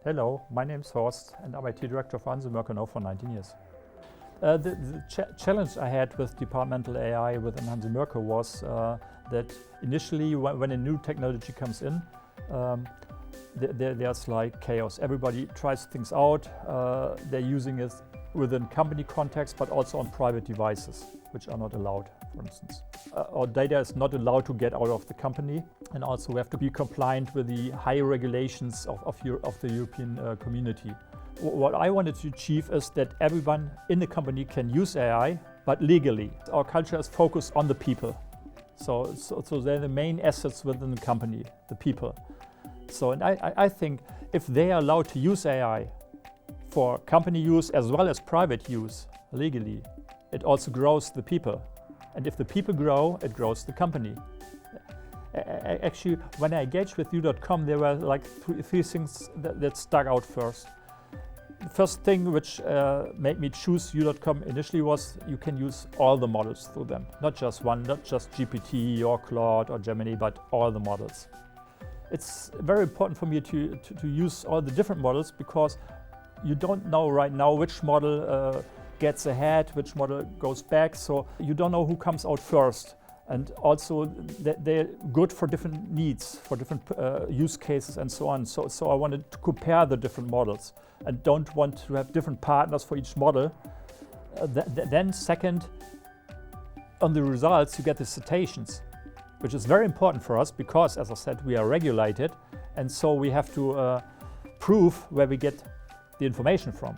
Hello, my name is Horst and I'm IT Director for HanseMerkur now for 19 years. The challenge I had with departmental AI within HanseMerkur was that initially when a new technology comes in, there's like chaos. Everybody tries things out, they're using it within company context but also on private devices, which are not allowed, for instance. Our data is not allowed to get out of the company, and also we have to be compliant with the high regulations of the European community. What I wanted to achieve is that everyone in the company can use AI, but legally. Our culture is focused on the people. So they're the main assets within the company, the people. And I think if they are allowed to use AI for company use as well as private use legally, it also grows the people. And if the people grow, it grows the company. Actually, when I engaged with U.com, there were like three things that stuck out first. The first thing which made me choose U.com initially was you can use all the models through them. Not just one, not just GPT or Claude or Gemini, but all the models. It's very important for me to use all the different models because you don't know right now which model gets ahead, which model goes back, so you don't know who comes out first. And also they're good for different needs, for different use cases and so on. So I wanted to compare the different models and don't want to have different partners for each model. Then second, on the results you get the citations, which is very important for us because, as I said, we are regulated, and so we have to prove where we get the information from.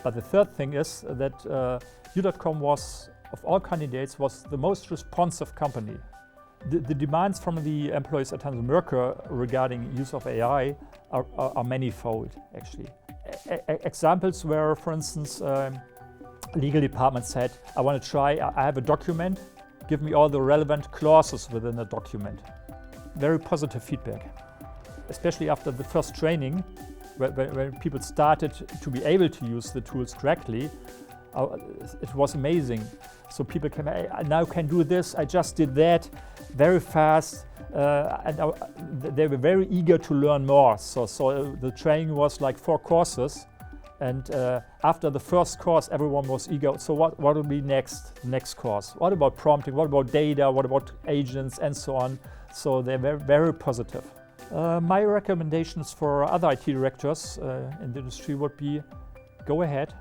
But the third thing is that U.com was, of all candidates, was the most responsive company. The demands from the employees at HanseMerkur regarding use of AI are manifold, actually. Examples where, for instance, legal department said, I want to try, I have a document, give me all the relevant clauses within the document. Very positive feedback, especially after the first training, when people started to be able to use the tools correctly. It was amazing. So people came, I now can do this, I just did that very fast, and they were very eager to learn more. So the training was like 4 courses, and after the first course everyone was eager. So what will be next? Next course? What about prompting? What about data? What about agents and so on? So they were very positive. My recommendations for other IT directors in the industry would be go ahead,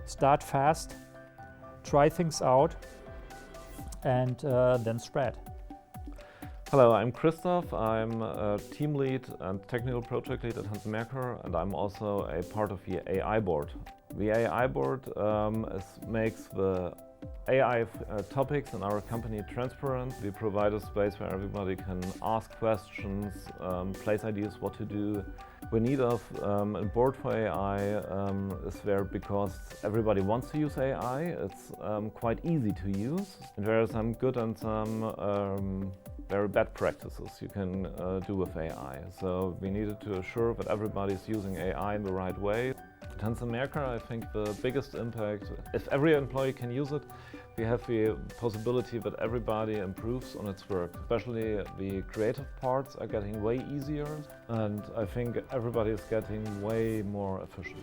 start fast, try things out, and then spread. Hello, I'm Christoph. I'm a team lead and technical project lead at HanseMerkur, and I'm also a part of the AI board. The AI board makes the AI topics in our company transparent. We provide a space where everybody can ask questions, place ideas what to do. The need of a board for AI is there because everybody wants to use AI. It's quite easy to use, and there are some good and some very bad practices you can do with AI. So we needed to assure that everybody is using AI in the right way. At HanseMerkur, I think the biggest impact, if every employee can use it, we have the possibility that everybody improves on its work. Especially the creative parts are getting way easier, and I think everybody is getting way more efficient.